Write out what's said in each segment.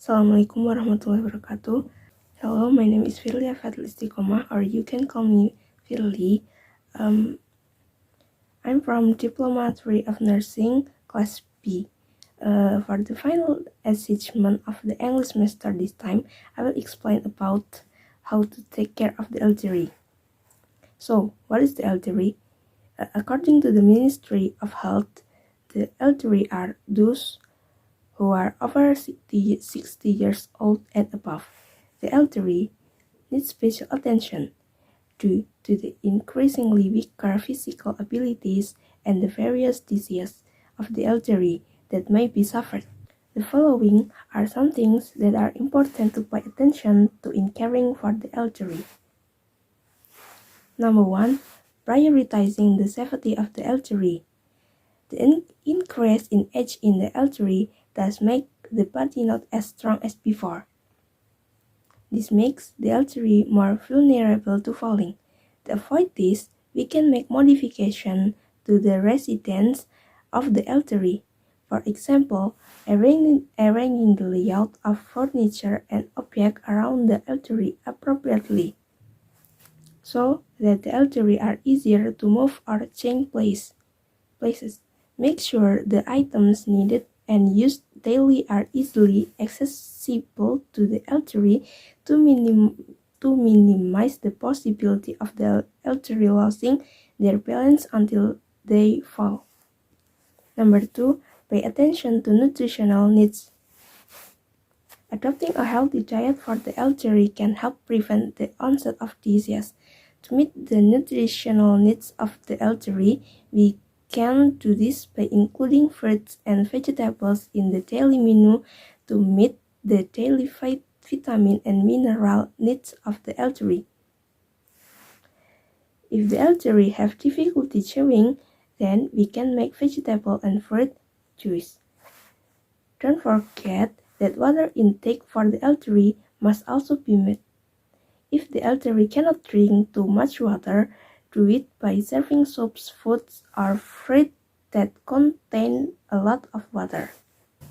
Assalamualaikum warahmatullahi wabarakatuh. Hello, my name is Firly AFIFATUL ISTIQOMAH, or you can call me Firly. I'm from Diploma 3 of Nursing, Class B. For the final assessment of the English semester this time, I will explain about how to take care of the elderly. So, what is the elderly? According to the Ministry of Health, the elderly are those who are over 60 years old and above. The elderly need special attention due to the increasingly weaker physical abilities and the various diseases of the elderly that may be suffered. The following are some things that are important to pay attention to in caring for the elderly. Number 1. Prioritizing the safety of the elderly. The increase in age in the elderly does make the body not as strong as before. This makes the elderly more vulnerable to falling. To avoid this, we can make modifications to the residence of the elderly. For example, arranging the layout of furniture and objects around the elderly appropriately, so that the elderly are easier to move or change places. Make sure the items needed and used daily are easily accessible to the elderly to minimize the possibility of the elderly losing their balance until they fall. Number 2, pay attention to nutritional needs. Adopting a healthy diet for the elderly can help prevent the onset of disease. To meet the nutritional needs of the elderly, we can do this by including fruits and vegetables in the daily menu to meet the daily vitamin and mineral needs of the elderly. If the elderly have difficulty chewing, then we can make vegetable and fruit juice. Don't forget that water intake for the elderly must also be met. If the elderly cannot drink too much water, do it by serving soups, foods, or fruit that contain a lot of water.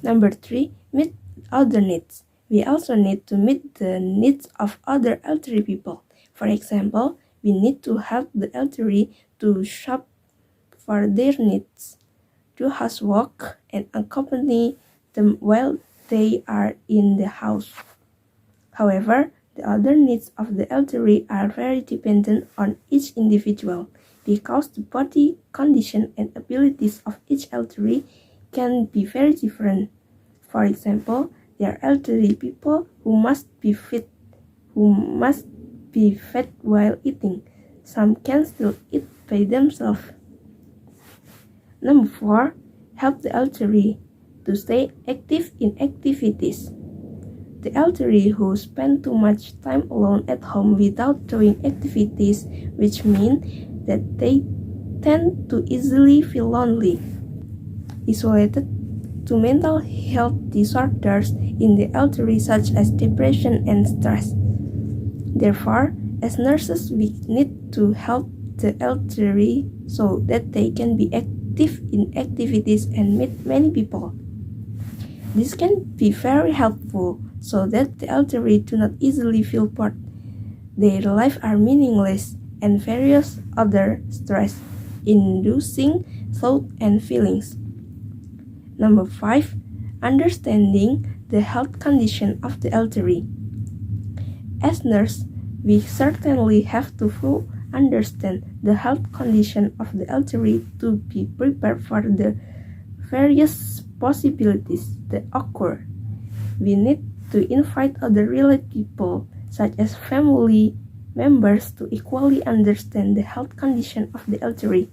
Number 3, meet other needs. We also need to meet the needs of other elderly people. For example, we need to help the elderly to shop for their needs, do housework, and accompany them while they are in the house. However, the other needs of the elderly are very dependent on each individual because the body condition and abilities of each elderly can be very different. For example, there are elderly people who must be fed while eating. Some can still eat by themselves. Number 4, help the elderly to stay active in activities. The elderly who spend too much time alone at home without doing activities, which means that they tend to easily feel lonely, isolated, to mental health disorders in the elderly such as depression and stress. Therefore, as nurses, we need to help the elderly so that they can be active in activities and meet many people. This can be very helpful so that the elderly do not easily feel bored, their lives are meaningless, and various other stress-inducing thoughts and feelings. Number 5, understanding the health condition of the elderly. As nurses, we certainly have to fully understand the health condition of the elderly to be prepared for the various possibilities that occur. We need to invite other related people, such as family members, to equally understand the health condition of the elderly.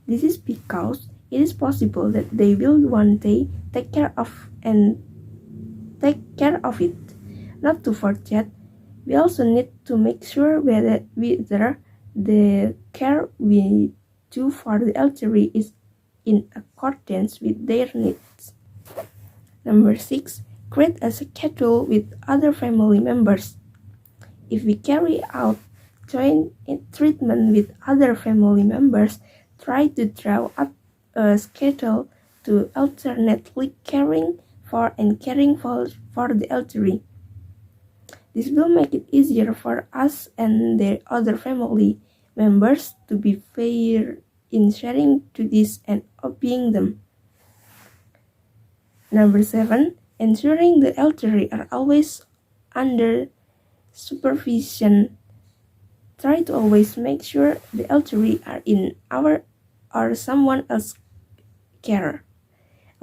This is because it is possible that they will one day take care of it. Not to forget, we also need to make sure whether the care we do for the elderly is in accordance with their needs. Number 6, create a schedule with other family members. If we carry out joint treatment with other family members, try to draw up a schedule to alternately caring for and caring for the elderly. This will make it easier for us and their other family members to be fair in sharing duties and obeying them. Number 7, ensuring the elderly are always under supervision. Try to always make sure the elderly are in our or someone else's care.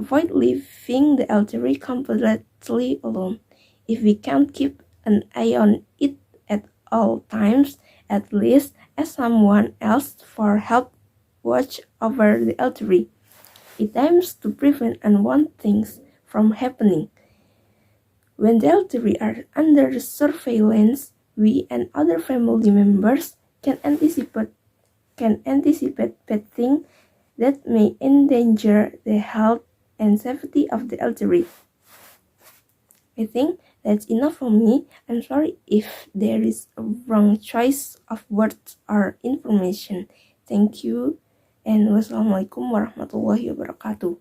Avoid leaving the elderly completely alone. If we can't keep an eye on it at all times, at least ask someone else for help watch over the elderly. It aims to prevent unwanted things from happening. When the elderly are under surveillance, we and other family members can anticipate bad things that may endanger the health and safety of the elderly. I think that's enough for me. I'm sorry if there is a wrong choice of words or information. Thank you, and wassalamualaikum warahmatullahi wabarakatuh.